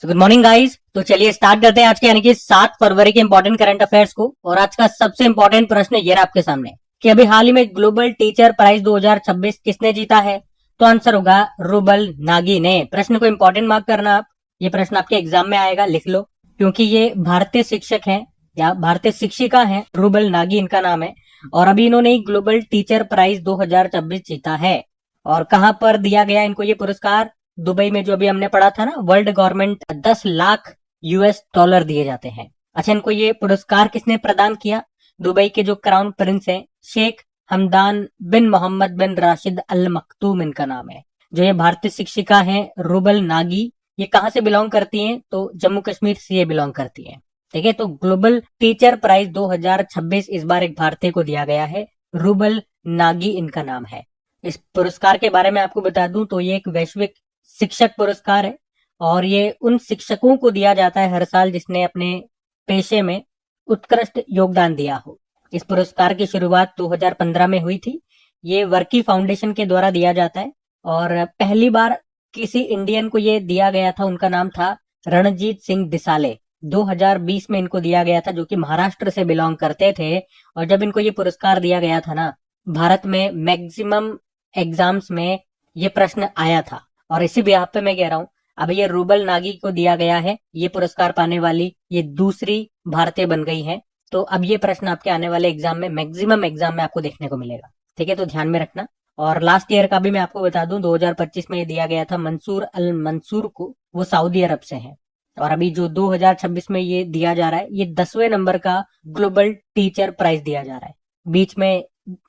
Good morning guys. तो चलिए start करते हैं आज के यानी कि 7 फरवरी के इंपॉर्टेंट करंट अफेयर्स को। और आज का सबसे इंपॉर्टेंट प्रश्न ये रहा आपके सामने कि अभी हाल ही में ग्लोबल टीचर प्राइज 2026 किसने जीता है। तो आंसर होगा रूबल नागी ने। प्रश्न को इंपॉर्टेंट मार्क करना आप, ये प्रश्न आपके एग्जाम में आएगा, लिख लो, क्योंकि ये भारतीय शिक्षक हैं या भारतीय शिक्षिका हैं, रूबल नागी इनका नाम है। और अभी इन्होंने ग्लोबल टीचर प्राइज 2026 जीता है। और कहां पर दिया गया इनको ये पुरस्कार? दुबई में, जो अभी हमने पढ़ा था ना, world government 10 lakh US dollar दिए जाते हैं। अच्छा, इनको ये पुरस्कार किसने प्रदान किया? दुबई के जो क्राउन प्रिंस हैं, शेख हमदान बिन मोहम्मद बिन राशिद अल मखतूम इनका नाम है। जो ये भारतीय शिक्षिका हैं रूबल नागी, ये कहां से बिलोंग करती हैं? तो जम्मू कश्मीर से ये बिलोंग करती हैं। ठीक है, तो ग्लोबल टीचर प्राइज 2026 इस बार एक भारतीय को दिया गया है, रूबल नागी इनका नाम है। इस पुरस्कार के बारे में आपको बता दूं तो ये एक वैश्विक शिक्षक पुरस्कार है और ये उन शिक्षकों को दिया जाता है हर साल जिसने अपने पेशे में उत्कृष्ट योगदान दिया हो। इस पुरस्कार की शुरुआत 2015 में हुई थी। ये वर्की फाउंडेशन के द्वारा दिया जाता है और पहली बार किसी इंडियन को ये दिया गया था, उनका नाम था रणजीत सिंह डिसाले। 2020 में इनको दिया गया था, जो कि महाराष्ट्र से बिलोंग करते थे। और जब इनको ये पुरस्कार दिया गया था ना, भारत में मैक्सिमम एग्जाम्स में ये प्रश्न आया था और इसी बिहाफ पे मैं कह रहा हूं, अब ये रूबल नागी को दिया गया है। ये पुरस्कार पाने वाली ये दूसरी भारतीय बन गई है। तो अब ये प्रश्न आपके आने वाले एग्जाम में, मैक्सिमम एग्जाम में आपको देखने को मिलेगा। ठीक है, तो ध्यान में रखना। और लास्ट ईयर का भी मैं आपको बता दूं, 2025 में ये दिया गया था मंसूर अल मंसूर को, वो सऊदी अरब से हैं। और अभी जो 2026 में ये दिया जा रहा है, ये 10वें नंबर का ग्लोबल टीचर प्राइज दिया जा रहा है। बीच में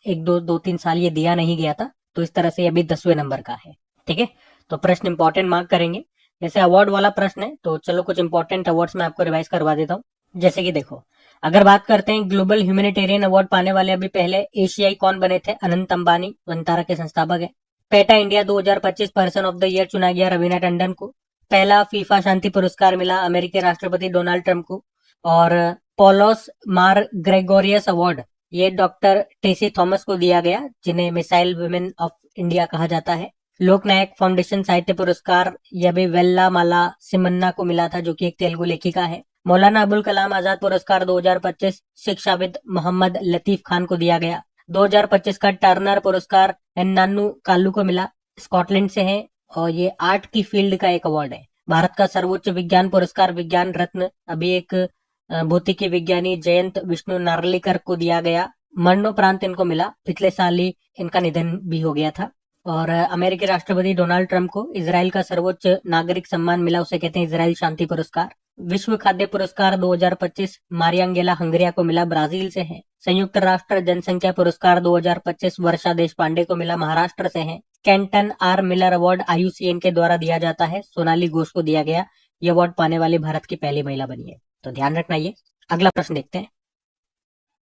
एक दो तीन साल ये दिया नहीं गया था, तो इस तरह से अभी 10वें नंबर का है। ठीक है, तो प्रश्न इंपॉर्टेंट मार्क करेंगे। जैसे अवार्ड वाला प्रश्न है, तो चलो कुछ इंपॉर्टेंट अवार्ड्स मैं आपको रिवाइज करवा देता हूँ। जैसे कि देखो, अगर बात करते हैं ग्लोबल ह्यूमैनिटेरियन अवार्ड पाने वाले अभी पहले एशियाई कौन बने थे? अनंत अंबानी, वंतारा के संस्थापक है। PETA India 2025 person of the year चुना गया रवीना टंडन को। पहला फीफा शांति पुरस्कार मिला अमेरिकी राष्ट्रपति डोनाल्ड ट्रंप को। और पोलोस मार ग्रेगोरियस अवार्ड ये डॉक्टर टेसी थॉमस को दिया गया, जिन्हें मिसाइल वुमेन ऑफ इंडिया कहा जाता है। लोकनायक फाउंडेशन साहित्य पुरस्कार यह भी वेल्ला माला सिमन्ना को मिला था, जो कि एक तेलुगु लेखिका है। मौलाना अबुल कलाम आजाद पुरस्कार 2025 शिक्षाविद मोहम्मद लतीफ खान को दिया गया। 2025 का टर्नर पुरस्कार एन्नानु कालू को मिला, स्कॉटलैंड से है और ये आर्ट की फील्ड का एक अवार्ड है। भारत का सर्वोच्च विज्ञान पुरस्कार विज्ञान रत्न अभी एक भौतिकी विज्ञानी जयंत विष्णु नार्लिकर को दिया गया। मरणोपरांत इनको मिला, पिछले साल ही इनका निधन भी हो गया था। और अमेरिकी राष्ट्रपति डोनाल्ड ट्रंप को इजराइल का सर्वोच्च नागरिक सम्मान मिला, उसे कहते हैं इजराइल शांति पुरस्कार। विश्व खाद्य पुरस्कार 2025 मारियांगेला हंगरिया को मिला, ब्राजील से है। संयुक्त राष्ट्र जनसंख्या पुरस्कार 2025 वर्षा देश पांडे को मिला, महाराष्ट्र से है। Kenton R Miller award IUCN के द्वारा दिया जाता है, सोनाली घोष को दिया गया। ये अवार्ड पाने वाली भारत की पहली महिला बनी है, तो ध्यान रखना ये। अगला प्रश्न देखते हैं।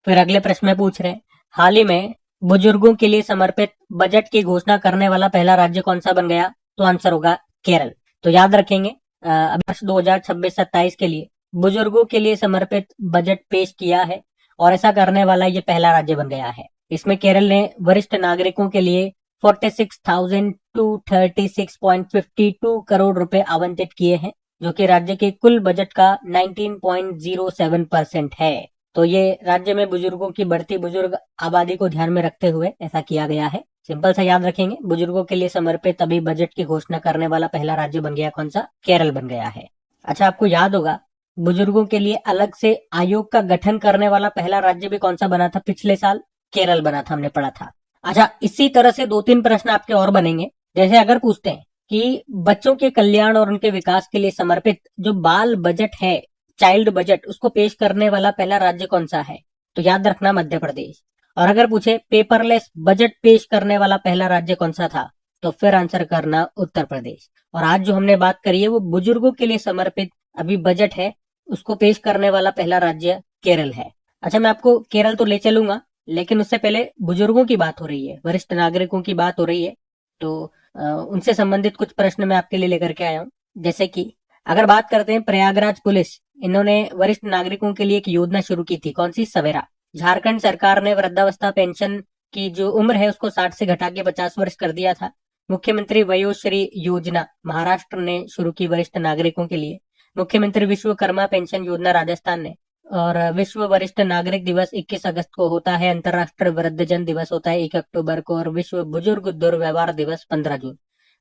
फिर अगले प्रश्न में पूछ रहे हैं, हाल ही में बुजुर्गों के लिए समर्पित बजट की घोषणा करने वाला पहला राज्य कौन सा बन गया? तो आंसर होगा केरल। तो याद रखेंगे, अभी वर्ष 2026-27 के लिए बुजुर्गों के लिए समर्पित बजट पेश किया है और ऐसा करने वाला ये पहला राज्य बन गया है। इसमें केरल ने वरिष्ठ नागरिकों के लिए 46,236.52 करोड़ रुपए आवंटित किए हैं, जो कि राज्य के कुल बजट का 19.07% है। तो ये राज्य में बुजुर्गों की बढ़ती बुजुर्ग आबादी को ध्यान में रखते हुए ऐसा किया गया है। सिंपल सा याद रखेंगे, बुजुर्गों के लिए समर्पित अभी बजट की घोषणा करने वाला पहला राज्य बन गया कौन सा? केरल बन गया है। अच्छा, आपको याद होगा बुजुर्गों के लिए अलग से आयोग का गठन करने वाला पहला राज्य भी कौन सा बना था? पिछले साल केरल बना था, हमने पढ़ा था। अच्छा, इसी तरह से 2-3 प्रश्न आपके और बनेंगे। जैसे अगर पूछते हैं कि बच्चों के कल्याण और उनके विकास के लिए समर्पित जो बाल बजट है, चाइल्ड बजट, उसको पेश करने वाला पहला राज्य कौन सा है? तो याद रखना मध्य प्रदेश। और अगर पूछे पेपरलेस बजट पेश करने वाला पहला राज्य कौन सा था, तो फिर आंसर करना उत्तर प्रदेश। और आज जो हमने बात करी है वो बुजुर्गों के लिए समर्पित अभी बजट है, उसको पेश करने वाला पहला राज्य केरल है। अच्छा, मैं आपको केरल तो ले चलूंगा, लेकिन उससे पहले बुजुर्गों की बात हो रही है, वरिष्ठ नागरिकों की बात हो रही है, तो उनसे संबंधित कुछ प्रश्न मैं आपके लिए लेकर के आया हूँ। जैसे कि अगर बात करते हैं प्रयागराज पुलिस, इन्होंने वरिष्ठ नागरिकों के लिए एक योजना शुरू की थी, कौन सी? सवेरा। झारखंड सरकार ने वृद्धावस्था पेंशन की जो उम्र है उसको 60 से घटा के 50 वर्ष कर दिया था। मुख्यमंत्री वयोश्री योजना महाराष्ट्र ने शुरू की वरिष्ठ नागरिकों के लिए। मुख्यमंत्री विश्वकर्मा पेंशन योजना राजस्थान ने। और विश्व वरिष्ठ नागरिक दिवस 21 अगस्त को होता है। अंतर्राष्ट्रीय वृद्धजन दिवस होता है 1 अक्टूबर को। और विश्व बुजुर्ग दुर्व्यवहार दिवस 15 जून।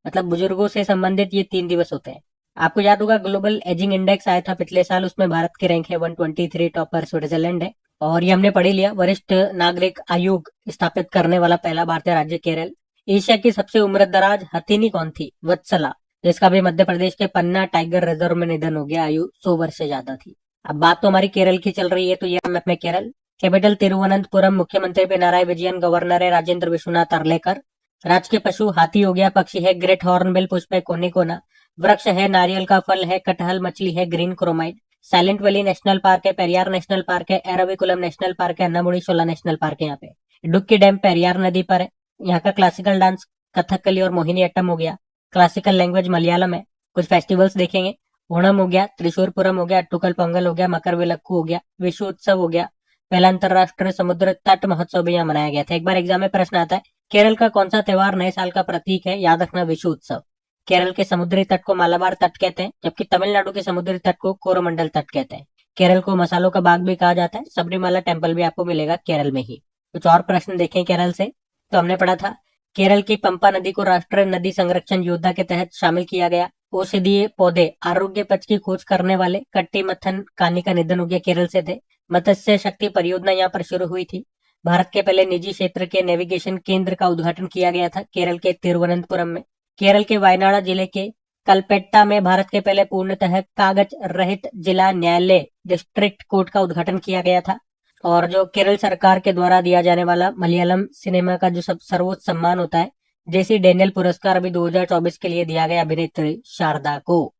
मतलब बुजुर्गों से संबंधित ये 3 दिवस होते हैं। आपको याद होगा ग्लोबल एजिंग इंडेक्स आया था पिछले साल, उसमें भारत की रैंक है 123, टॉपर स्विट्जरलैंड है। और ये हमने पढ़ ही लिया। वरिष्ठ नागरिक आयोग स्थापित करने वाला पहला भारतीय राज्य केरल। एशिया की सबसे उम्रदराज हथिनी कौन थी? वत्सला, जिसका भी मध्य प्रदेश के पन्ना टाइगर रिजर्व में निधन हो गया। आयु 100 वर्ष से ज्यादा थी। अब बात तो हमारी केरल की चल रही है, तो ये मैप में केरल। कैपिटल तिरुवनंतपुरम, मुख्यमंत्री पिनाराई विजयन, गवर्नर है राजेंद्र विश्वनाथ अर्लेकर। राजकीय पशु हाथी हो गया, पक्षी है ग्रेट हॉर्नबिल पुष्प है कोनिकोना, वृक्ष है नारियल का फल है कटहल, मछली है green chromide. Silent valley national park है, पेरियार नेशनल पार्क है, एराविकुलम नेशनल पार्क है, अन्नामुड़ी शोला नेशनल पार्क है। यहाँ पे डुक्की डैम पेरियार नदी पर है। यहाँ का क्लासिकल डांस कथकली और मोहिनी अट्टम हो गया। क्लासिकल लैंग्वेज मलयालम है। कुछ फेस्टिवल्स देखेंगे, ओणम हो गया, त्रिशूरपुरम हो गया, अट्टुकल पोंगल हो गया, मकर विलक्कू हो गया, विश्व उत्सव हो गया। पहला अंतरराष्ट्रीय समुद्र तट महोत्सव भी यहाँ मनाया गया था। एक बार एग्जाम में प्रश्न आता है, केरल का कौन सा त्योहार नए साल का प्रतीक है? याद रखना, विश्व उत्सव। केरल के समुद्री तट को मालाबार तट कहते हैं, जबकि तमिलनाडु के समुद्री तट को कोरोमंडल तट कहते हैं। केरल को मसालों का बाग भी कहा जाता है। सबरीमाला टेम्पल भी आपको मिलेगा केरल में ही। कुछ और प्रश्न देखें केरल से, तो हमने पढ़ा था केरल की पंपा नदी को राष्ट्रीय नदी संरक्षण योजना के तहत शामिल किया गया। औषधीय पौधे आरोग्य पच की खोज करने वाले कट्टीमथन कानी का निधन हो गया, केरल से थे। मत्स्य शक्ति परियोजना यहाँ पर शुरू हुई थी। भारत के पहले निजी क्षेत्र के नेविगेशन केंद्र का उद्घाटन किया गया था केरल के तिरुवनंतपुरम में। केरल के वायनाड जिले के कलपेट्टा में भारत के पहले पूर्णतः कागज रहित जिला न्यायालय डिस्ट्रिक्ट कोर्ट का उद्घाटन किया गया था। और जो केरल सरकार के द्वारा दिया जाने वाला मलयालम सिनेमा का जो सर्वोच्च सम्मान होता है, जेसी डेनियल पुरस्कार, अभी 2024 के लिए दिया गया अभिनेत्री शारदा को।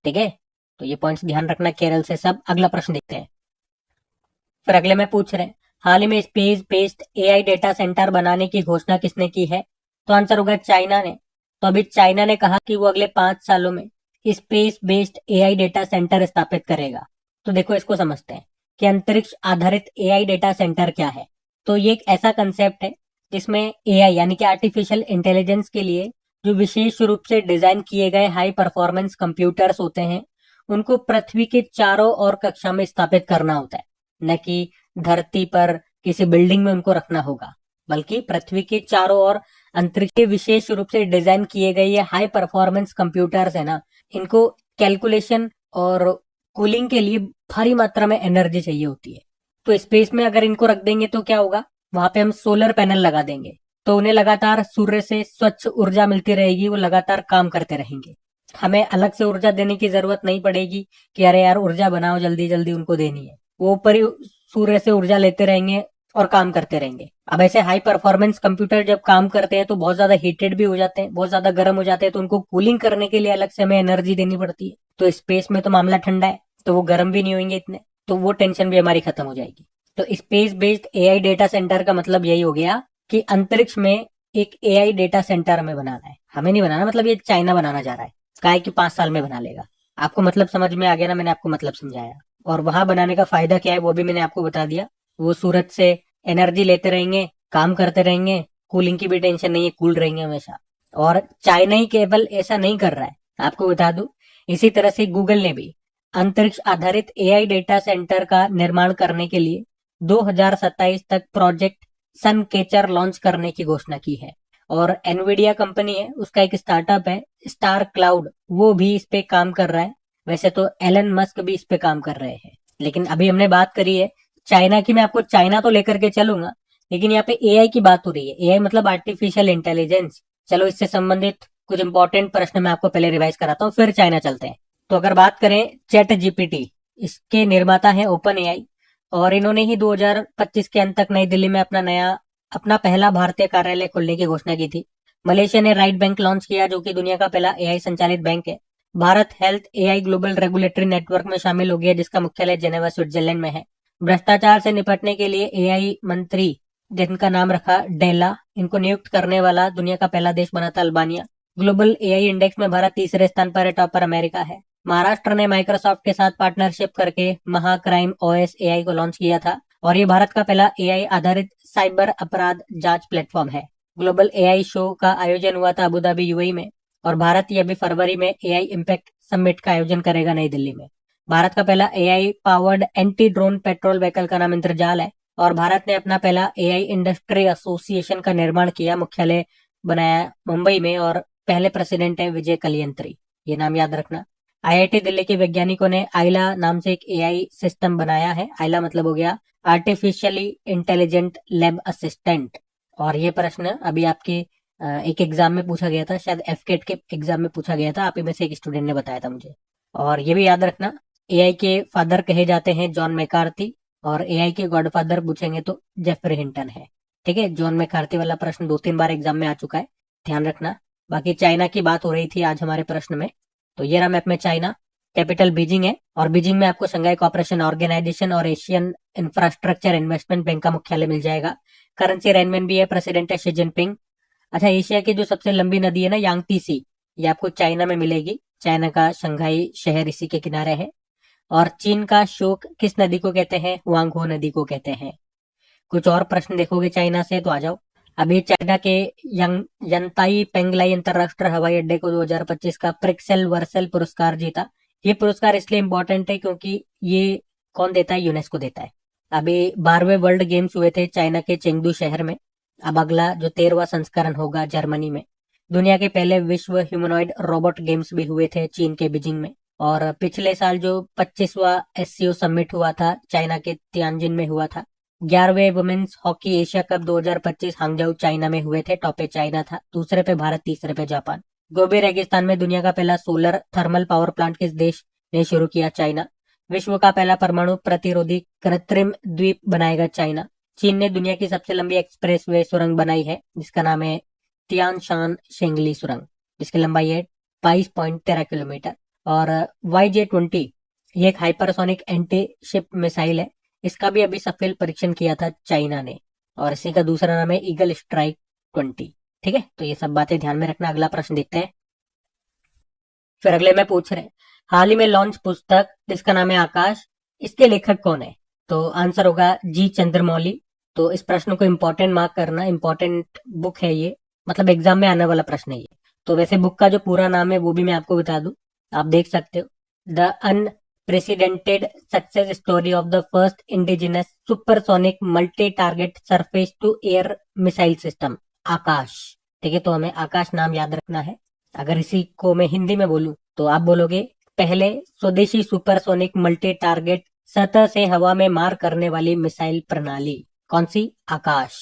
ठीक है, तो ये पॉइंट्स ध्यान रखना केरल से सब। अगला प्रश्न देखते हैं। फिर अगले में पूछ रहे हैं, हाल ही में space based AI data centre बनाने की घोषणा किसने की है? तो आंसर होगा चाइना ने। तो अभी चाइना ने कहा कि वो अगले 5 सालों में space based AI data centre स्थापित करेगा। तो देखो इसको समझते हैं कि अंतरिक्ष आधारित एआई डेटा सेंटर क्या है। तो ये एक ऐसा कंसेप्ट है जिसमें एआई यानी कि आर्टिफिशियल इंटेलिजेंस के लिए जो विशेष रूप से डिजाइन किए गए हाई परफॉर्मेंस कंप्यूटर्स होते हैं, उनको पृथ्वी के चारों ओर कक्षा में स्थापित करना होता है। न कि धरती पर किसी बिल्डिंग में उनको रखना होगा, बल्कि पृथ्वी के चारों ओर अंतरिक्ष के विशेष रूप से डिजाइन किए गए ये हाई परफॉर्मेंस कंप्यूटर्स है ना, इनको कैलकुलेशन और कूलिंग के लिए भारी मात्रा में एनर्जी चाहिए होती है। तो स्पेस में अगर इनको रख देंगे तो क्या होगा, वहां पे हम सोलर पैनल लगा देंगे, तो उन्हें लगातार सूर्य से स्वच्छ ऊर्जा मिलती रहेगी, वो लगातार काम करते रहेंगे। हमें अलग से ऊर्जा देने की जरूरत नहीं पड़ेगी कि अरे यार ऊर्जा बनाओ जल्दी जल्दी उनको देनी है। वो ऊपर ही सूर्य से ऊर्जा लेते रहेंगे और काम करते रहेंगे। अब ऐसे हाई परफॉर्मेंस कंप्यूटर जब काम करते हैं तो बहुत ज्यादा हीटेड भी हो जाते हैं, बहुत ज्यादा गर्म हो जाते हैं, तो उनको कूलिंग करने के लिए अलग से हमें एनर्जी देनी पड़ती है। तो स्पेस में तो मामला ठंडा है, तो वो गर्म भी नहीं होंगे इतने, तो वो टेंशन भी हमारी खत्म हो जाएगी। तो space based AI data centre का मतलब यही हो गया कि अंतरिक्ष में एक एआई डेटा सेंटर हमें बनाना है। हमें नहीं बनाना, मतलब ये चाइना बनाना जा रहा है, काहे कि 5 साल में बना लेगा। आपको मतलब समझ में आ गया ना, मैंने आपको मतलब समझाया। और वहां बनाने का फायदा क्या है वो भी मैंने आपको बता दिया। वो सूरज से एनर्जी लेते रहेंगे, काम करते रहेंगे, कूलिंग की भी टेंशन नहीं है, कूल रहेंगे हमेशा। और चाइना ही केवल ऐसा नहीं कर रहा है, आपको बता दूं, इसी तरह से गूगल ने भी अंतरिक्ष आधारित एआई डेटा सेंटर का निर्माण करने के लिए 2027 तक प्रोजेक्ट सनकेचर लॉन्च करने की घोषणा की है। और एनवीडिया कंपनी है, उसका एक स्टार्टअप है स्टार क्लाउड, वो भी इस पे काम कर रहा है। वैसे तो एलन मस्क भी इस पे काम कर रहे हैं, लेकिन अभी हमने बात करी है चाइना की। मैं आपको चाइना तो लेकर के चलूंगा, लेकिन यहाँ पे एआई की बात हो रही है। एआई मतलब आर्टिफिशियल इंटेलिजेंस। चलो इससे संबंधित कुछ इंपॉर्टेंट प्रश्न मैं आपको पहले रिवाइज कराता हूँ, फिर चाइना चलते हैं। तो अगर बात करें चैट जीपीटी, इसके निर्माता है ओपन एआई, और इन्होंने ही 2025 के अंत तक नई दिल्ली में अपना पहला भारतीय कार्यालय खोलने की घोषणा की थी। मलेशिया ने राइट बैंक लॉन्च किया, जो कि दुनिया का पहला एआई संचालित बैंक है। Bharat health AI global regulatory network में शामिल हो गया, जिसका मुख्यालय जेनेवा स्विट्जरलैंड में है। भ्रष्टाचार से निपटने के लिए एआई मंत्री, जिनका नाम रखा डेला, इनको नियुक्त करने वाला दुनिया का पहला देश बना था अल्बानिया। ग्लोबल एआई इंडेक्स में भारत तीसरे स्थान पर है, टॉपर अमेरिका है। महाराष्ट्र ने माइक्रोसॉफ्ट के साथ पार्टनरशिप करके महाक्राइम ओएस एआई को लॉन्च किया था, और ये भारत का पहला एआई आधारित साइबर अपराध जांच प्लेटफॉर्म है। ग्लोबल एआई शो का आयोजन हुआ था अबू धाबी यूएई में, और भारत ये अभी फरवरी में एआई इम्पैक्ट समिट का आयोजन करेगा नई दिल्ली में। भारत का पहला AI powered anti drone petrol vehicle का नाम इंद्रजाल है। और भारत ने अपना पहला एआई इंडस्ट्री एसोसिएशन का निर्माण किया, मुख्यालय बनाया मुंबई में, और पहले प्रेसिडेंट है विजय कलियंत्री, ये नाम याद रखना। आईआईटी दिल्ली के वैज्ञानिकों ने आइला नाम से एक एआई सिस्टम बनाया है। आइला मतलब हो गया आर्टिफिशियली इंटेलिजेंट लैब असिस्टेंट। और ये प्रश्न अभी आपके एक एग्जाम में पूछा गया था, शायद एफकेट के एग्जाम में पूछा गया था, आप ही में से एक स्टूडेंट ने बताया था मुझे। और ये भी याद रखना, एआई के फादर कहे जाते हैं जॉन मैकार्थी, और एआई के गॉडफादर पूछेंगे तो जेफरी हिंटन है। ठीक है, जॉन मैकार्थी वाला प्रश्न 2-3 बार एग्जाम में आ चुका है, ध्यान रखना। बाकी चाइना की बात हो रही थी आज हमारे प्रश्न में, तो ये रहा मैप में चाइना, कैपिटल बीजिंग है, और बीजिंग में आपको शंघाई कोऑपरेशन ऑर्गेनाइजेशन और एशियन इंफ्रास्ट्रक्चर इन्वेस्टमेंट बैंक का मुख्यालय मिल जाएगा। करेंसी रेनमेन भी है, प्रेसिडेंट है शी जिनपिंग। अच्छा, एशिया की जो सबसे लंबी नदी है ना यांगती सी, ये आपको चाइना में मिलेगी। चाइना का शंघाई शहर इसी के किनारे है। और चीन का शोक किस नदी को कहते हैं? हुआंगहो नदी को कहते हैं। कुछ और प्रश्न देखोगे चाइना से तो आ जाओ। अभी चाइना के यंताई पेंगलाई अंतरराष्ट्रीय हवाई अड्डे को 2025 का प्रिक्सेल वर्सेल पुरस्कार जीता। ये पुरस्कार इसलिए इंपॉर्टेंट है क्योंकि ये कौन देता है? यूनेस्को देता है। अभी 12वें वर्ल्ड गेम्स हुए थे चाइना के चेंगडू शहर में। अब अगला जो 13वां संस्करण होगा जर्मनी में। दुनिया के पहले विश्व ह्यूमनॉइड रोबोट गेम्स भी हुए थे चीन के बीजिंग में। और पिछले साल जो 25वां एससीओ समिट हुआ था चाइना के तियानजिन में हुआ था। 11वें women's hockey Asia Cup 2025 Hangzhou China में हुए थे। टॉप पे चाइना था, दूसरे पे भारत, तीसरे पे जापान। गोबी रेगिस्तान में दुनिया का पहला सोलर थर्मल पावर प्लांट किस देश ने शुरू किया? चाइना। विश्व का पहला परमाणु प्रतिरोधी कृत्रिम द्वीप बनाएगा चाइना। चीन ने दुनिया की सबसे लंबी एक्सप्रेसवे सुरंग बनाई है, जिसका नाम है तियान शान शेंगली सुरंग, जिसकी लंबाई है 22.13 किलोमीटर। और YJ-20 ये एक हाइपरसोनिक एंटी शिप मिसाइल है, इसका भी अभी सफल परीक्षण किया था चाइना ने, और इसी का दूसरा नाम है ईगल स्ट्राइक 20। ठीक है, तो ये सब बातें ध्यान में रखना। अगला प्रश्न देखते हैं। फिर अगले में पूछ रहे हैं, हाल ही में लॉन्च पुस्तक जिसका नाम है आकाश, इसके लेखक कौन है? तो आंसर होगा जी चंद्रमौली। तो इस प्रश्न को इंपॉर्टेंट मार्क करना, इंपॉर्टेंट बुक है ये, मतलब एग्जाम में आने वाला प्रश्न है ये। तो वैसे बुक का जो पूरा नाम है वो भी मैं आपको बता दूं, आप देख सकते हो। The unprecedented success story of the first indigenous supersonic multi target surface to air missile system, Akash. ठीक है, तो हमें आकाश नाम याद रखना है। अगर इसी को मैं हिंदी में बोलूं तो आप बोलोगे, पहले स्वदेशी सुपरसोनिक मल्टी टारगेट सतह से हवा में मार करने वाली मिसाइल प्रणाली। कौन सी? आकाश।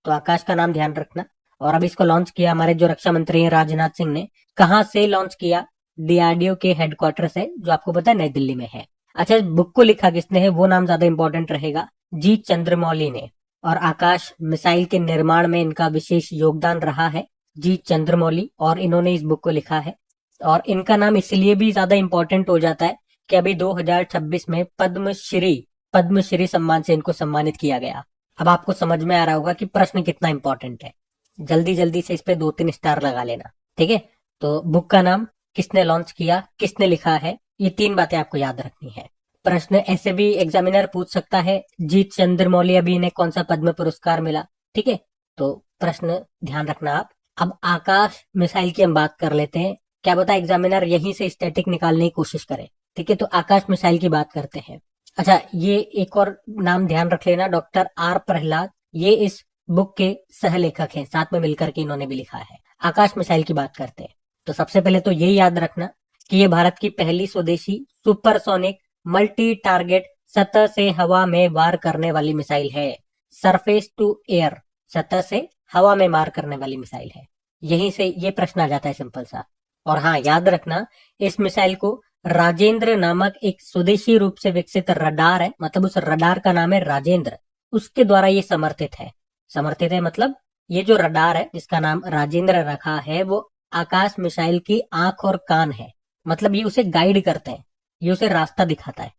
तो आकाश का नाम ध्यान रखना। और अब इसको लॉन्च किया हमारे जो रक्षा मंत्री हैं राजनाथ सिंह ने। कहां से लॉन्च किया? डीआरडीओ के हेडक्वार्टर से, जो आपको पता है नई दिल्ली में है। अच्छा, बुक को लिखा किसने है वो नाम ज्यादा इंपॉर्टेंट रहेगा, जी चंद्रमौली ने। और आकाश मिसाइल के निर्माण में इनका विशेष योगदान रहा है, जी चंद्रमौली, और इन्होंने इस बुक को लिखा है। और इनका नाम इसलिए भी ज्यादा इंपॉर्टेंट हो जाता है कि अभी 2026 में पद्मश्री सम्मान से इनको सम्मानित किया गया। अब आपको समझ में आ रहा होगा कि प्रश्न कितना इंपॉर्टेंट है। जल्दी जल्दी से इस पे 2-3 स्टार लगा लेना। ठीक है, तो बुक का नाम, किसने लॉन्च किया, किसने लिखा है, ये 3 बातें आपको याद रखनी है। प्रश्न ऐसे भी एग्जामिनर पूछ सकता है, जी चंद्रमौली अभी इन्हें कौन सा पद्म पुरस्कार मिला? ठीक है, तो प्रश्न ध्यान रखना आप। अब आकाश मिसाइल की हम बात कर लेते हैं, क्या पता एग्जामिनर यहीं से स्टैटिक निकालने की कोशिश करे। ठीक है, तो आकाश मिसाइल की बात करते हैं। अच्छा, ये एक और नाम ध्यान रख लेना, डॉक्टर आर प्रहलाद, ये इस बुक के सह लेखक हैं, साथ में मिलकर के इन्होंने भी लिखा है। आकाश मिसाइल की बात करते हैं तो सबसे पहले तो ये याद रखना कि ये भारत की पहली स्वदेशी सुपरसोनिक मल्टी टारगेट सतह से हवा में वार करने वाली मिसाइल है। सरफेस टू एयर, सतह से हवा में मार करने वाली मिसाइल है। यहीं से ये प्रश्न आ जाता है सिंपल सा। और हाँ, याद रखना, इस मिसाइल को राजेंद्र नामक एक स्वदेशी रूप से विकसित रडार है, मतलब उस रडार का नाम है राजेंद्र, उसके द्वारा ये समर्थित है। समर्थित है मतलब ये जो रडार है जिसका नाम राजेंद्र रखा है, वो आकाश मिसाइल की आंख और कान है, मतलब ये उसे गाइड करते हैं, ये उसे रास्ता दिखाता है,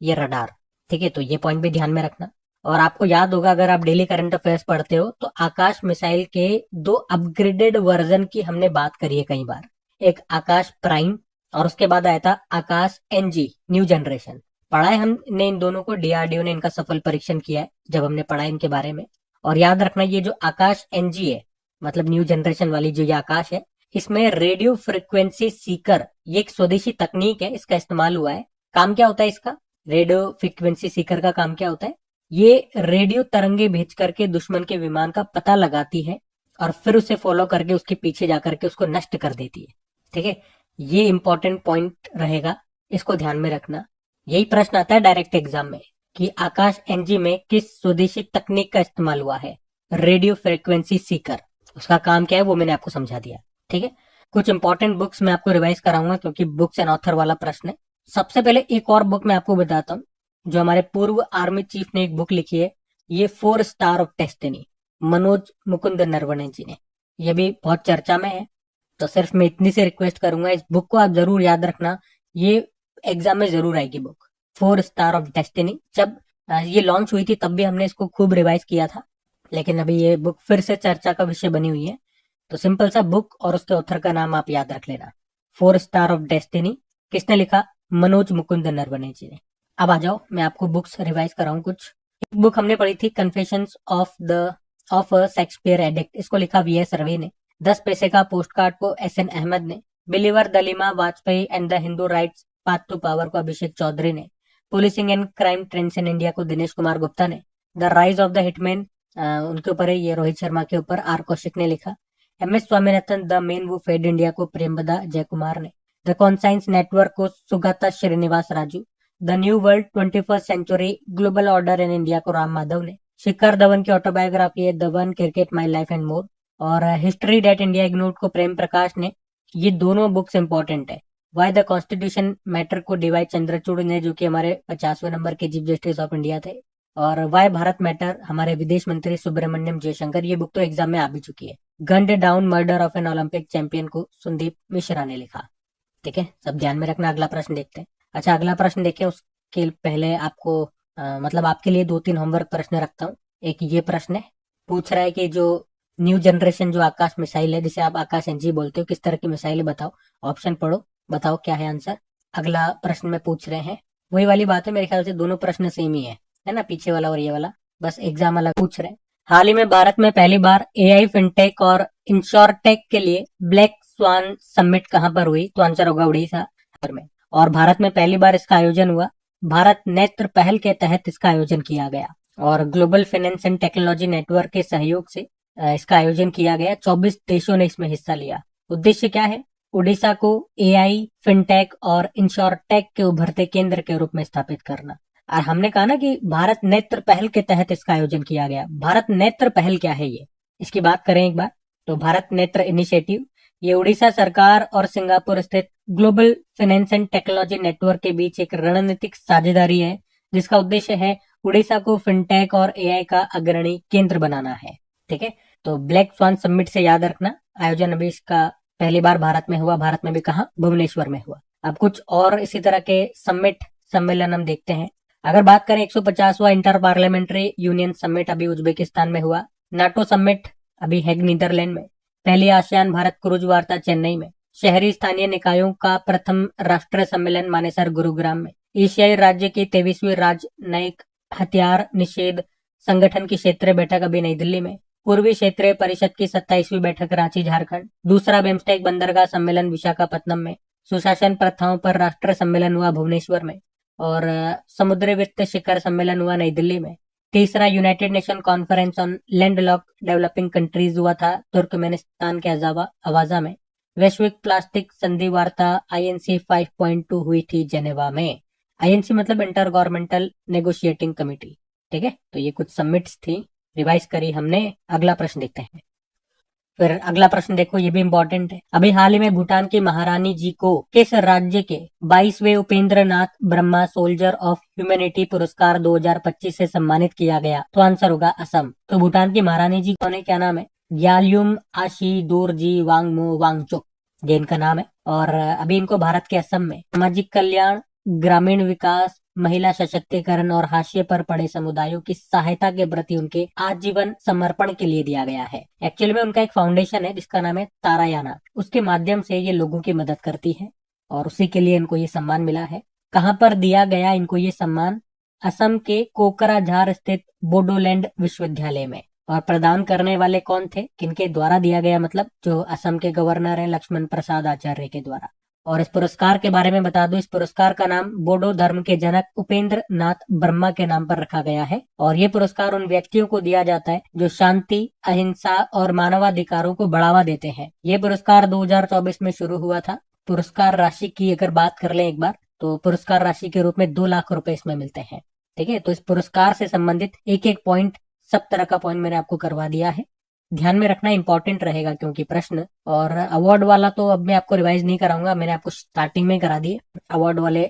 ये रडार। ठीक है, तो ये पॉइंट भी ध्यान में रखना। और आपको याद होगा, अगर आप डेली करंट अफेयर्स पढ़ते हो तो आकाश मिसाइल के 2 अपग्रेडेड वर्जन की हमने बात करी है कई बार। एक आकाश प्राइम और उसके बाद आया था आकाश एनजी न्यू जनरेशन। पढ़ा है हमने इन दोनों को, डीआरडीओ ने इनका सफल परीक्षण किया है जब हमने पढ़ा इनके बारे में। और याद रखना, ये जो आकाश एनजी है, मतलब न्यू जनरेशन वाली जो ये आकाश है, इसमें रेडियो फ्रिक्वेंसी सीकर, ये एक स्वदेशी तकनीक है, इसका इस्तेमाल हुआ है। काम क्या होता है इसका? रेडियो फ्रिक्वेंसी सीकर का काम क्या होता है? ये रेडियो तरंगे भेज करके दुश्मन के विमान का पता लगाती है और फिर उसे फॉलो करके उसके पीछे जाकर के उसको नष्ट कर देती है। ठीक है, ये इंपॉर्टेंट पॉइंट रहेगा, इसको ध्यान में रखना। यही प्रश्न आता है डायरेक्ट एग्जाम में कि आकाश एनजी में किस स्वदेशी तकनीक का इस्तेमाल हुआ है? Radio frequency Sikar. उसका काम क्या है वो मैंने आपको समझा दिया। ठीक है, कुछ इंपॉर्टेंट बुक्स मैं आपको रिवाइज कराऊंगा क्योंकि बुक्स एंड ऑथर वाला प्रश्न है। सबसे पहले एक और बुक मैं आपको बताता हूँ, जो हमारे पूर्व आर्मी चीफ ने एक बुक लिखी है, ये 4 star of destiny, Manoj Mukund Naravane ji ने। ये भी बहुत चर्चा में है, तो सिर्फ मैं इतनी सी रिक्वेस्ट करूंगा, इस बुक को आप जरूर याद रखना, ये एग्जाम में जरूर आएगी बुक, 4 स्टार ऑफ डेस्टिनी। जब ये लॉन्च हुई थी तब भी हमने इसको खूब रिवाइज किया था, लेकिन अभी ये बुक फिर से चर्चा का विषय बनी हुई है। तो सिंपल सा बुक और उसके ऑथर का नाम आप याद रख लेना, 4 स्टार ऑफ डेस्टिनी। किसने लिखा? मनोज मुकुंद नरवणे जी ने। अब आ जाओ, मैं आपको बुक्स रिवाइज कराऊं कुछ। एक बुक हमने पढ़ी थी, confessions of a Shakespeare addict, इसको लिखा वी.एस. रवि ने। 10 पैसे का पोस्ट कार्ड को एस.एन. अहमद ने। Believer dilemma Vajpayee and the Hindu right's path to power को अभिषेक चौधरी ने। Policing and crime trends in India को दिनेश कुमार गुप्ता ने। The rise of the hitman, उनके ऊपर है ये, रोहित शर्मा के ऊपर आर कौशिक ने लिखा। M S. Swaminathan, the man who fed India को प्रेमदा जयकुमार ने। द कॉन्साइंस नेटवर्क को Sugata Srinivas Raju. The new world 21st century global order in India को राम माधव ने। शिखर धवन की ऑटोबायोग्राफी है, the one cricket my life and more. और हिस्ट्री डेट इंडिया इग्नोर्ड को प्रेम प्रकाश ने। ये दोनों बुक्स इंपॉर्टेंट है। वाई द कॉन्स्टिट्यूशन मैटर को डी वाई चंद्रचूड़ ने, जो कि हमारे 50वें नंबर के चीफ जस्टिस ऑफ इंडिया थे। और वाई भारत मैटर, हमारे विदेश मंत्री सुब्रमण्यम जयशंकर। ये बुक तो एग्जाम में आ भी चुकी है। Gunned down murder of an Olympic champion को संदीप मिश्रा ने लिखा। ठीक है, सब ध्यान में रखना। अगला प्रश्न देखते हैं। अच्छा, अगला प्रश्न देखिए, उसके पहले आपको मतलब आपके लिए 2-3 होमवर्क प्रश्न रखता हूँ। एक ये प्रश्न है, पूछ रहा है कि जो न्यू जनरेशन जो आकाश मिसाइल है, जिसे आप आकाश एनजी बोलते हो, किस तरह की मिसाइल है बताओ। ऑप्शन पढ़ो, बताओ क्या है आंसर। अगला प्रश्न में पूछ रहे हैं, वही वाली बात है, मेरे ख्याल से दोनों प्रश्न सेम ही है ना, पीछे वाला और ये वाला, बस एग्जाम अलग पूछ रहे हैं। हाल ही में भारत में पहली बार एआई, फिनटेक और इंश्योरटेक के लिए ब्लैक स्वान समिट कहां पर हुई? तो आंसर होगा उड़ीसा में। और भारत में पहली बार इसका आयोजन हुआ, भारत नेत्र पहल के तहत इसका आयोजन किया गया। और global finance and technology network के सहयोग से इसका आयोजन किया गया। 24 देशों ने इसमें हिस्सा लिया। उद्देश्य क्या है? उड़ीसा को एआई, फिनटेक और इंश्योरटेक के उभरते केंद्र के रूप में स्थापित करना। और हमने कहा ना कि भारत नेत्र पहल के तहत इसका आयोजन किया गया। भारत नेत्र पहल क्या है ये, इसकी बात करें एक बार। तो भारत नेत्र इनिशिएटिव, ये उड़ीसा सरकार और सिंगापुर स्थित global finance and technology network के बीच एक रणनीतिक साझेदारी है, जिसका उद्देश्य है उड़ीसा को फिनटेक और एआई का अग्रणी केंद्र बनाना है। ठीक है, तो ब्लैक स्वान समिट से याद रखना, आयोजन अभी इसका पहली बार भारत में हुआ। भारत में भी कहा? भुवनेश्वर में हुआ। अब कुछ और इसी तरह के सम्मेलन हम देखते हैं। अगर बात करें 150वां इंटर पार्लियामेंट्री यूनियन समिट अभी उज्बेकिस्तान में हुआ। नाटो समिट अभी हैग नीदरलैंड में। पहली आसियान भारत क्रूज वार्ता चेन्नई में। शहरी स्थानीय निकायों का प्रथम राष्ट्रीय सम्मेलन मानेसर गुरुग्राम में। एशियाई राज्य की 23वीं राजनयिक हथियार निषेध संगठन की क्षेत्रीय बैठक अभी नई दिल्ली में। पूर्वी क्षेत्रीय परिषद की 27वीं बैठक रांची झारखंड। दूसरा बिम्स्टेक बंदरगाह सम्मेलन विशाखापत्तनम में। सुशासन प्रथाओं पर राष्ट्रीय सम्मेलन हुआ भुवनेश्वर में। और समुद्री वित्त शिखर सम्मेलन हुआ नई दिल्ली में। तीसरा United Nation conference on landlocked developing countries हुआ था तुर्कमेनिस्तान के अवाजा में। वैश्विक प्लास्टिक संधि वार्ता आईएनसी 5.2 हुई थी जेनेवा में। आईएनसी मतलब इंटर गवर्नमेंटल नेगोशिएटिंग कमेटी। ठीक है, तो ये कुछ समिट्स थी, रिवाइज करी हमने। अगला प्रश्न देखते हैं। फिर अगला प्रश्न देखो, ये भी इंपॉर्टेंट है। अभी हाल ही में भूटान की महारानी जी को किस राज्य के 22वें Upendra Nath Brahma soldier of humanity पुरस्कार 2025 से सम्मानित किया गया? तो आंसर होगा असम। तो भूटान की महारानी जी कौन है, क्या नाम है? ग्यालयुम आशी दोरजी वांगमो वांगचुक, ये इनका नाम है। और अभी इनको भारत के असम में सामाजिक कल्याण, ग्रामीण विकास, महिला सशक्तिकरण और हाशिए पर पड़े समुदायों की सहायता के प्रति उनके आजीवन समर्पण के लिए दिया गया है। एक्चुअली में उनका एक फाउंडेशन है जिसका नाम है तारायाना, उसके माध्यम से ये लोगों की मदद करती है और उसी के लिए इनको ये सम्मान मिला है। कहाँ पर दिया गया इनको ये सम्मान? असम के कोकराझार स्थित बोडोलैंड विश्वविद्यालय में। और प्रदान करने वाले कौन थे, किनके द्वारा दिया गया, मतलब जो असम के गवर्नर हैं लक्ष्मण प्रसाद आचार्य के द्वारा। और इस पुरस्कार के बारे में बता दूं, इस पुरस्कार का नाम बोडो धर्म के जनक उपेंद्र नाथ ब्रह्मा के नाम पर रखा गया है। और ये पुरस्कार उन व्यक्तियों को दिया जाता है जो शांति, अहिंसा और मानवाधिकारों को बढ़ावा देते हैं। ये पुरस्कार 2024 में शुरू हुआ था। पुरस्कार राशि की अगर बात कर लें एक बार, तो पुरस्कार राशि के रूप में 2 लाख रुपए इसमें मिलते हैं। ठीक है, तो इस पुरस्कार से संबंधित एक एक पॉइंट, सब तरह का पॉइंट मैंने आपको करवा दिया है। ध्यान में रखना इंपॉर्टेंट रहेगा, क्योंकि प्रश्न और अवार्ड वाला तो अब मैं आपको रिवाइज नहीं कराऊंगा, मैंने आपको स्टार्टिंग में करा दिए अवार्ड वाले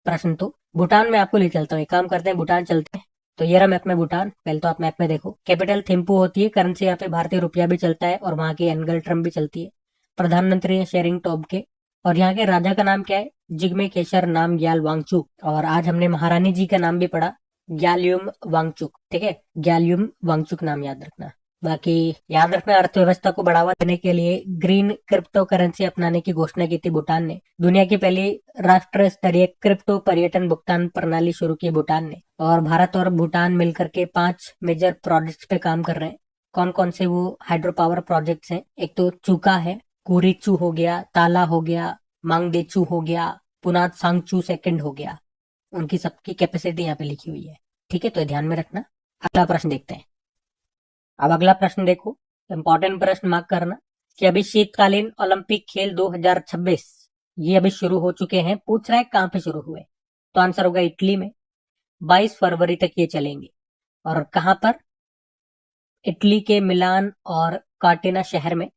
प्रश्न। तो भूटान में आपको ले चलता हूँ, एक काम करते हैं भूटान चलते हैं। तो ये रहा मैप में भूटान। पहले तो आप मैप में देखो, कैपिटल थिम्पू होती है, करेंसी यहाँ पे भारतीय रुपया भी चलता है और वहाँ की एंगल ट्रम भी चलती है। प्रधानमंत्री है शेरिंग टोब्गे, और यहाँ के राजा का नाम क्या है, जिग्मे केशर नाम ग्याल वांगचुक। और आज हमने महारानी जी का नाम भी पढ़ा, ग्यालयुम वांगचुक। ठीक है, ग्यालयुम वांगचुक नाम याद रखना। बाकी याद रखना, अर्थव्यवस्था को बढ़ावा देने के लिए ग्रीन क्रिप्टो करेंसी अपनाने की घोषणा की थी भूटान ने। दुनिया की पहली राष्ट्र स्तरीय क्रिप्टो पर्यटन भुगतान प्रणाली शुरू की भूटान ने। और भारत और भूटान मिलकर के 5 मेजर प्रोजेक्ट्स पे काम कर रहे हैं। कौन कौन से वो हाइड्रो पावर प्रोजेक्ट्स हैं, एक तो चूका है, कुरीचू हो गया, ताला हो गया, मांगदेचू हो गया, पुनात सांगचू सेकंड हो गया। उनकी सबकी कैपेसिटी यहाँ पे लिखी हुई है। ठीक है, तो ध्यान में रखना। अगला प्रश्न देखते हैं। अब अगला प्रश्न देखो, इंपॉर्टेंट प्रश्न मार्क करना कि अभी शीतकालीन ओलंपिक खेल 2026 ये अभी शुरू हो चुके हैं। पूछ रहा है कहाँ पे शुरू हुए, तो आंसर होगा इटली में। 22 फरवरी तक ये चलेंगे। और कहां पर, इटली के मिलान और कार्टिना शहर में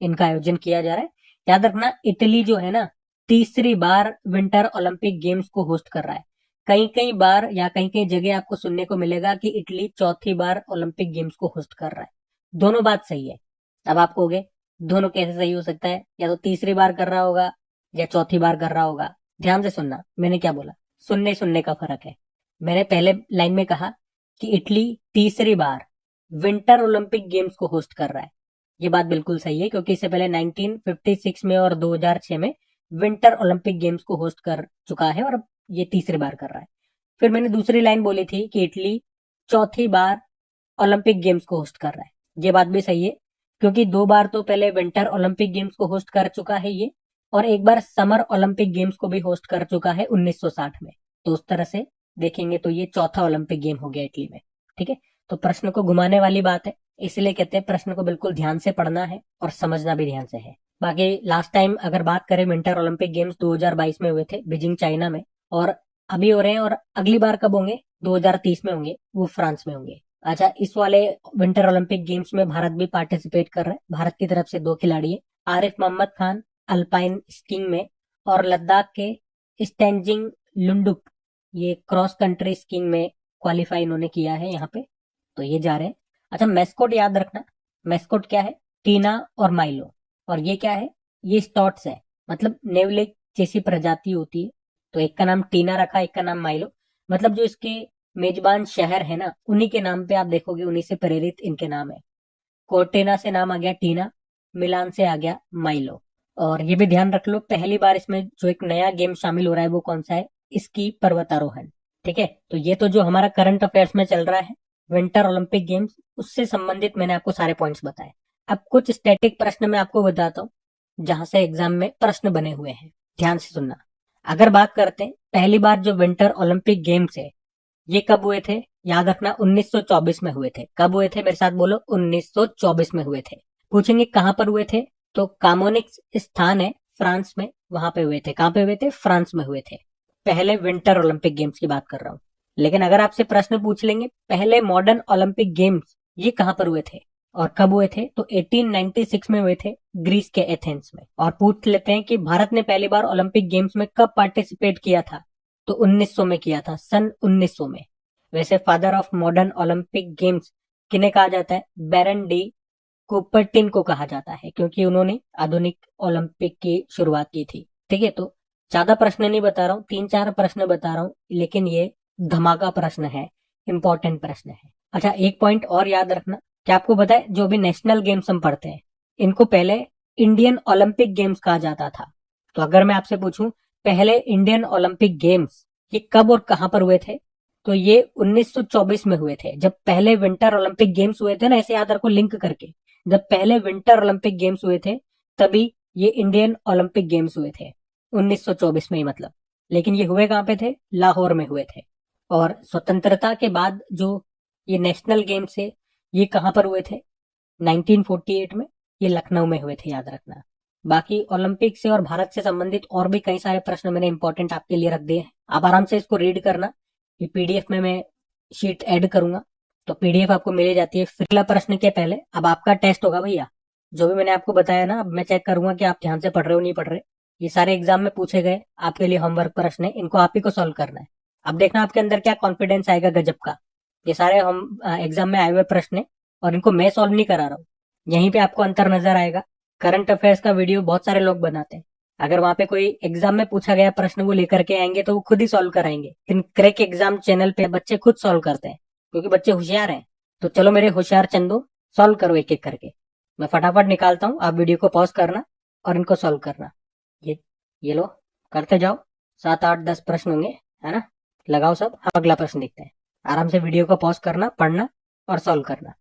इनका आयोजन किया जा रहा है। याद रखना, इटली जो है ना, तीसरी बार विंटर ओलंपिक गेम्स को होस्ट कर रहा है। कई कई बार या कई कई जगह आपको सुनने को मिलेगा कि इटली चौथी बार ओलंपिक गेम्स को होस्ट कर रहा है। दोनों बात सही है। अब आप कहोगे दोनों कैसे सही हो सकता है, या तो तीसरी बार कर रहा होगा या चौथी बार कर रहा होगा। ध्यान से सुनना, मैंने क्या बोला, सुनने सुनने का फर्क है। मैंने पहले लाइन में कहा कि इटली तीसरी बार विंटर ओलंपिक गेम्स को होस्ट कर रहा है। ये बात बिल्कुल सही है, क्योंकि इससे पहले 1956 में और 2006 में विंटर ओलंपिक गेम्स को होस्ट कर चुका है, और अब ये तीसरी बार कर रहा है। फिर मैंने दूसरी लाइन बोली थी कि इटली चौथी बार ओलंपिक गेम्स को होस्ट कर रहा है। ये बात भी सही है, क्योंकि 2 बार तो पहले विंटर ओलंपिक गेम्स को होस्ट कर चुका है ये, और एक बार समर ओलंपिक गेम्स को भी होस्ट कर चुका है 1960 में। तो उस तरह से देखेंगे तो ये चौथा ओलंपिक गेम हो गया इटली में। ठीक है, तो प्रश्न को घुमाने वाली बात है, इसलिए कहते हैं प्रश्न को बिल्कुल ध्यान से पढ़ना है और समझना भी ध्यान से है। बाकी लास्ट टाइम अगर बात करें, विंटर ओलंपिक गेम्स 2022 में हुए थे बीजिंग चाइना में, और अभी हो रहे हैं, और अगली बार कब होंगे, 2030 में होंगे, वो फ्रांस में होंगे। अच्छा, इस वाले विंटर ओलंपिक गेम्स में भारत भी पार्टिसिपेट कर रहा है। भारत की तरफ से 2 खिलाड़ी है, आरिफ मोहम्मद खान अल्पाइन स्कीइंग में, और लद्दाख के स्टेंजिंग लुंडुक ये क्रॉस कंट्री स्कीइंग में क्वालिफाई इन्होंने किया है यहाँ पे। तो ये जा रहे हैं। अच्छा, मैस्कोट याद रखना, मैस्कोट क्या है, टीना और माइलो। और ये क्या है, ये स्टॉट्स है, मतलब नेवलेक जैसी प्रजाति होती है। तो एक का नाम टीना रखा, एक का नाम माइलो, मतलब जो इसके मेजबान शहर है ना, उन्हीं के नाम पे आप देखोगे, उन्हीं से प्रेरित इनके नाम है। कोर्टेना से नाम आ गया टीना, मिलान से आ गया माइलो। और ये भी ध्यान रख लो, पहली बार इसमें जो एक नया गेम शामिल हो रहा है वो कौन सा है, इसकी पर्वतारोहण। ठीक है, तो ये तो जो हमारा करंट अफेयर्स में चल रहा है विंटर ओलंपिक गेम्स, उससे संबंधित मैंने आपको सारे पॉइंट्स बताए। अब कुछ स्टैटिक प्रश्न मैं आपको बताता हूँ, जहां से एग्जाम में प्रश्न बने हुए हैं। ध्यान से सुनना। अगर बात करते हैं पहली बार जो विंटर ओलंपिक गेम्स है, ये कब हुए थे, याद रखना 1924 में हुए थे। कब हुए थे, मेरे साथ बोलो, 1924 में हुए थे। पूछेंगे कहां पर हुए थे, तो कामोनिक्स स्थान है फ्रांस में, वहां पे हुए थे। कहां पे हुए थे, फ्रांस में हुए थे। पहले विंटर ओलंपिक गेम्स की बात कर रहा हूं। लेकिन अगर आपसे प्रश्न पूछ लेंगे पहले मॉडर्न ओलंपिक गेम्स ये कहां पर हुए थे और कब हुए थे, तो 1896 में हुए थे ग्रीस के एथेंस में। और पूछ लेते हैं कि भारत ने पहली बार ओलंपिक गेम्स में कब पार्टिसिपेट किया था, तो 1900 में किया था, सन 1900 में। वैसे father of modern Olympic games किन्हें कहा जाता है, बैरन डी कुपर्टिन को कहा जाता है, क्योंकि उन्होंने आधुनिक ओलंपिक की शुरुआत की थी। ठीक है, तो ज्यादा प्रश्न नहीं बता रहा हूँ, 3-4 प्रश्न बता रहा हूँ, लेकिन ये धमाका प्रश्न है, इंपॉर्टेंट प्रश्न है। अच्छा, एक पॉइंट और याद रखना, क्या आपको पता है जो भी नेशनल गेम्स हम पढ़ते हैं इनको पहले इंडियन ओलंपिक गेम्स कहा जाता था। तो अगर मैं आपसे पूछूं पहले इंडियन ओलंपिक गेम्स ये कब और कहां पर हुए थे, तो ये 1924 में हुए थे, जब पहले विंटर ओलंपिक गेम्स हुए थे ना, ऐसे याद रखो लिंक करके, जब पहले विंटर ओलंपिक गेम्स हुए थे तभी ये इंडियन ओलंपिक गेम्स हुए थे, 1924 में ही मतलब। लेकिन ये हुए कहाँ पे थे? लाहौर में हुए थे। और स्वतंत्रता के बाद जो ये नेशनल गेम्स है ये कहाँ पर हुए थे? 1948 में ये लखनऊ में हुए थे, याद रखना। बाकी ओलंपिक से और भारत से संबंधित और भी कई सारे प्रश्न मैंने इंपॉर्टेंट आपके लिए रख दिए हैं, आप आराम से इसको रीड करना। ये पीडीएफ में मैं शीट ऐड करूंगा, तो पीडीएफ आपको मिल जाती है। अगला प्रश्न के पहले अब आपका टेस्ट होगा भैया, जो भी मैंने आपको बताया ना, अब मैं चेक करूंगा कि आप ध्यान से पढ़ रहे हो नहीं पढ़ रहे। ये सारे एग्जाम में पूछे गए आपके लिए होमवर्क प्रश्न है, इनको आप ही को सॉल्व करना है। अब देखना आपके अंदर क्या कॉन्फिडेंस आएगा गजब का। ये सारे हम एग्जाम में आए हुए प्रश्न है और इनको मैं सॉल्व नहीं करा रहा हूँ, यहीं पे आपको अंतर नजर आएगा। करंट अफेयर्स का वीडियो बहुत सारे लोग बनाते हैं, अगर वहां पे कोई एग्जाम में पूछा गया प्रश्न वो लेकर के आएंगे तो वो खुद ही सॉल्व कराएंगे। लेकिन क्रैक एग्जाम चैनल पे बच्चे खुद सॉल्व करते हैं, क्योंकि बच्चे होशियार हैं। तो चलो मेरे होशियार चंदो, सॉल्व करो एक एक करके। मैं फटाफट निकालता हूँ, आप वीडियो को पॉज करना और इनको सॉल्व करना। ये लो, करते जाओ। 7 8 10 प्रश्न होंगे, है ना? लगाओ सब। हम अगला प्रश्न देखते हैं। आराम से वीडियो को पॉज करना, पढ़ना और सॉल्व करना।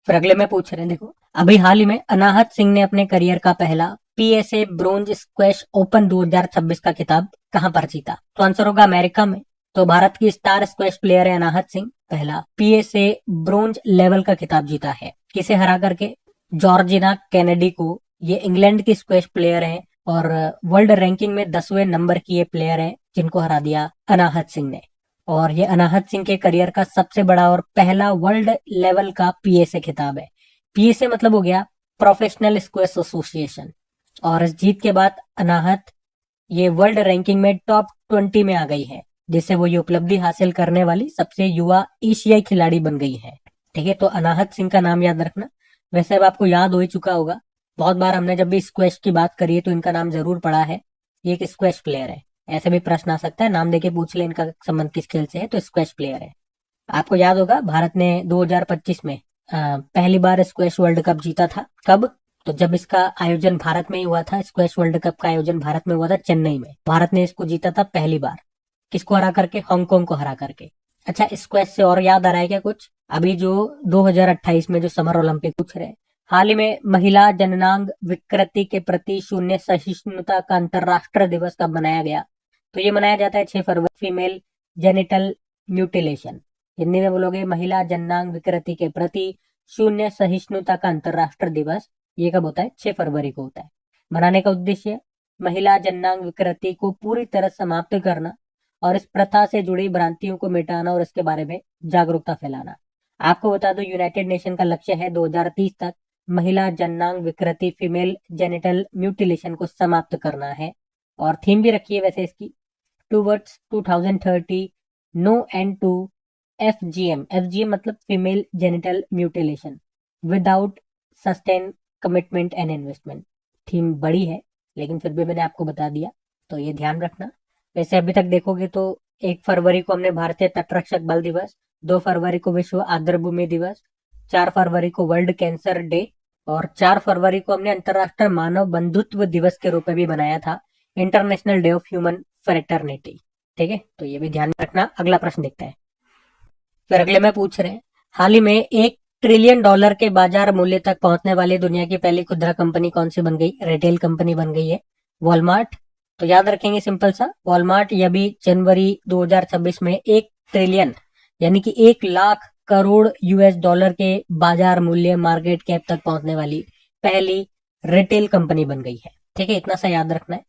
फिर अगले में पूछ रहे हैं, देखो, अभी हाल ही में अनाहत सिंह ने अपने करियर का पहला पीएसए ब्रोंज स्क्वैश ओपन 2026 का खिताब कहां पर जीता? तो आंसर होगा अमेरिका में। तो भारत की स्टार स्क्वैश प्लेयर है अनाहत सिंह, पहला पीएसए ब्रोंज लेवल का खिताब जीता है। किसे हरा करके? जॉर्जिना कैनेडी को। ये इंग्लैंड की स्क्वैश प्लेयर है और वर्ल्ड रैंकिंग में 10वें नंबर की ये प्लेयर है, जिनको हरा दिया अनाहत सिंह ने। और ये अनाहत सिंह के करियर का सबसे बड़ा और पहला वर्ल्ड लेवल का पीएसए खिताब है। पीएसए मतलब हो गया प्रोफेशनल स्क्वैश एसोसिएशन। और इस जीत के बाद अनाहत ये वर्ल्ड रैंकिंग में टॉप 20 में आ गई है, जिससे वो ये उपलब्धि हासिल करने वाली सबसे युवा एशियाई खिलाड़ी बन गई है। ठीक है, तो अनाहत सिंह का नाम याद रखना। वैसे अब आपको याद हो ही चुका होगा, बहुत बार हमने जब भी स्क्वैश की बात करी है तो इनका नाम जरूर पड़ा है। ये एक स्क्वैश प्लेयर है, ऐसे भी प्रश्न आ सकता है, नाम देके पूछ ले इनका संबंध किस खेल से है, तो स्क्वैश प्लेयर है। आपको याद होगा भारत ने 2025 में पहली बार स्क्वैश वर्ल्ड कप जीता था। कब? तो जब इसका आयोजन भारत में ही हुआ था। स्क्वैश वर्ल्ड कप का आयोजन भारत में हुआ था, चेन्नई में। भारत ने इसको जीता था पहली बार। किसको हरा करके? हांगकांग को हरा करके। अच्छा, स्क्वैश से और याद आ रहा है क्या कुछ? अभी जो 2028 में जो समर ओलंपिक पूछ रहे हैं, हाल ही में महिला जननांग विकृति के प्रति शून्य सहिष्णुता का अंतरराष्ट्रीय दिवस कब मनाया गया? तो ये मनाया जाता है 6 फरवरी। फीमेल जेनिटल म्यूटिलेशन, हिंदी में बोलोगे महिला जननांग विकृति के प्रति शून्य सहिष्णुता का अंतरराष्ट्रीय दिवस। ये कब होता है? 6 फरवरी को होता है। मनाने का उद्देश्य महिला जननांग विकृति को पूरी तरह समाप्त करना और इस प्रथा से जुड़ी भ्रांतियों को मिटाना और इसके बारे में जागरूकता फैलाना। आपको बता दो, यूनाइटेड नेशन का लक्ष्य है 2030 तक महिला जननांग विकृति फीमेल जेनिटल म्यूटिलेशन को समाप्त करना है। और थीम भी रखी है वैसे इसकी, towards 2030 no end to FGM. FGM मतलब female genital mutilation without sustain commitment and investment. Theme बड़ी है लेकिन फिर भी मैंने आपको बता दिया, तो ये ध्यान रखना। वैसे अभी तक देखोगे तो 1 फरवरी को हमने भारतीय तटरक्षक बल दिवस, 2 फरवरी को विश्व आर्द्रभूमि दिवस, 4 फरवरी को वर्ल्ड कैंसर डे और 4 फरवरी को हमने अंतरराष्ट्रीय मानव बंधुत्व दिवस के रूप में भी बनाया था, international day of human fraternity. ठीक है, तो ये भी ध्यान रखना। अगला प्रश्न देखते हैं। फिर अगले में पूछ रहे हैं, हाल ही में $1 ट्रिलियन के बाजार मूल्य तक पहुंचने वाली दुनिया की पहली खुदरा कंपनी कौन सी बन गई? रिटेल कंपनी बन गई है वॉलमार्ट। तो याद रखेंगे सिंपल सा, वॉलमार्ट ये भी जनवरी 2026 में 1 ट्रिलियन यानी कि 1 लाख करोड़ US$ के बाजार मूल्य मार्केट कैप तक पहुंचने वाली पहली रिटेल कंपनी बन गई है। ठीक है, इतना सा याद रखना है।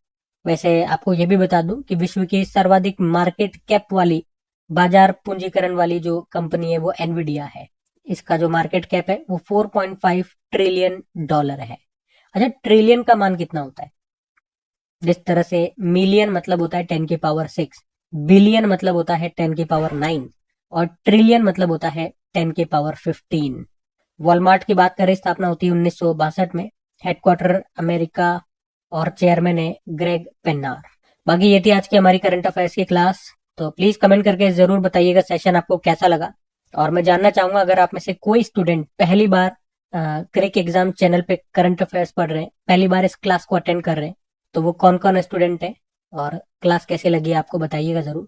वैसे आपको यह भी बता दूं कि विश्व की सर्वाधिक मार्केट कैप वाली बाजार पूंजीकरण वाली जो कंपनी है वो एनवीडिया है। इसका जो मार्केट कैप है वो $4.5 ट्रिलियन है। अच्छा, ट्रिलियन का मान कितना होता है? जिस तरह से मिलियन मतलब होता है 10⁶, बिलियन मतलब होता है 10⁹ और ट्रिलियन मतलब होता है 10⁻15। वॉलमार्ट की बात करें, स्थापना होती है 1962 में, हेडक्वार्टर अमेरिका और चेयरमैन है ग्रेग पेन्नार। बाकी ये थी आज की हमारी करंट अफेयर्स की क्लास। तो प्लीज कमेंट करके जरूर बताइएगा सेशन आपको कैसा लगा। और मैं जानना चाहूंगा, अगर आप में से कोई स्टूडेंट पहली बार क्रैक एग्जाम चैनल पे करंट अफेयर्स पढ़ रहे हैं, पहली बार इस क्लास को अटेंड कर रहे हैं, तो वो कौन कौन स्टूडेंट है और क्लास कैसे लगी आपको बताइएगा जरूर।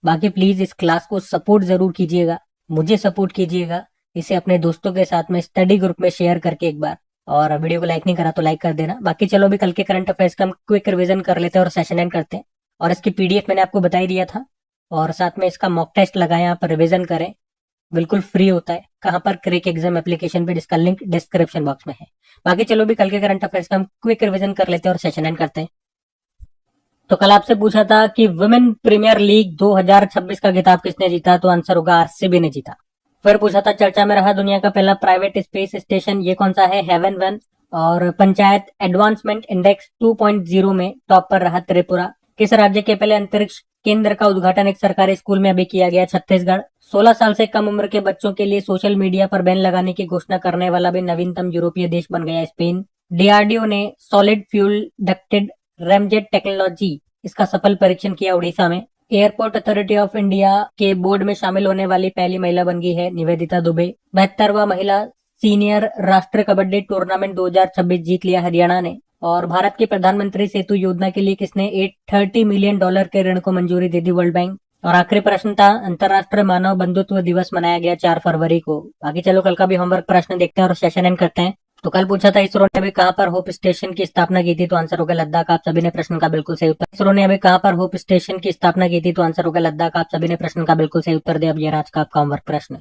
बाकी प्लीज इस क्लास को सपोर्ट जरूर कीजिएगा, मुझे सपोर्ट कीजिएगा, इसे अपने दोस्तों के साथ में स्टडी ग्रुप में शेयर करके एक बार, और वीडियो को लाइक नहीं करा तो लाइक कर देना। बाकी चलो अभी कल के करंट अफेयर्स का हम क्विक रिवीजन कर लेते हैं और सेशन एंड करते हैं। और इसकी पीडीएफ मैंने आपको बता ही दिया था, और साथ में इसका मॉक टेस्ट लगाएं, आप रिवीजन करें, बिल्कुल फ्री होता है। कहां पर? क्रेक एग्जाम एप्लीकेशन पे, जिसका लिंक डिस्क्रिप्शन बॉक्स में है। बाकी चलो भी कल के करंट अफेयर्स का हम क्विक रिवीजन कर लेते हैं और सेशन एंड करते हैं। तो कल आपसे पूछा था कि वुमेन प्रीमियर लीग 2026 का खिताब किसने जीता, तो आंसर होगा आरसीबी ने जीता। फिर पूछा था चर्चा में रहा दुनिया का पहला प्राइवेट स्पेस स्टेशन, ये कौन सा है? हेवन 1। और पंचायत एडवांसमेंट इंडेक्स 2.0 में टॉप पर रहा त्रिपुरा। किस राज्य के पहले अंतरिक्ष केंद्र का उद्घाटन एक सरकारी स्कूल में अभी किया गया? छत्तीसगढ़। 16 साल से कम उम्र के बच्चों के लिए सोशल मीडिया पर बैन लगाने की घोषणा करने वाला भी नवीनतम यूरोपीय देश बन गया स्पेन। डीआरडीओ ने solid fuel ducted ramjet technology, इसका सफल परीक्षण किया उड़ीसा में। एयरपोर्ट अथॉरिटी ऑफ इंडिया के बोर्ड में शामिल होने वाली पहली महिला बन गई है निवेदिता दुबे। 72वां महिला सीनियर राष्ट्रीय कबड्डी टूर्नामेंट 2026 जीत लिया हरियाणा ने। और भारत की प्रधानमंत्री सेतु योजना के लिए किसने $830 मिलियन के ऋण को मंजूरी दे दी? World bank. और आखिरी प्रश्न था, अंतर्राष्ट्रीय मानव बंधुत्व दिवस मनाया गया 4 फरवरी को। बाकी चलो कल का भी होमवर्क प्रश्न देखते हैं और सेशन एंड करते हैं। तो कल पूछा था इसरो ने अभी कहां पर होप स्टेशन की स्थापना की थी, तो आंसर होगा लद्दाख। आप सभी ने प्रश्न का बिल्कुल सही उत्तर। इसरो ने अभी कहां पर होप स्टेशन की स्थापना की थी, तो आंसर होगा लद्दाख। आप सभी ने प्रश्न का बिल्कुल सही उत्तर दिया। अब ये आज का आपका होमवर्क प्रश्न।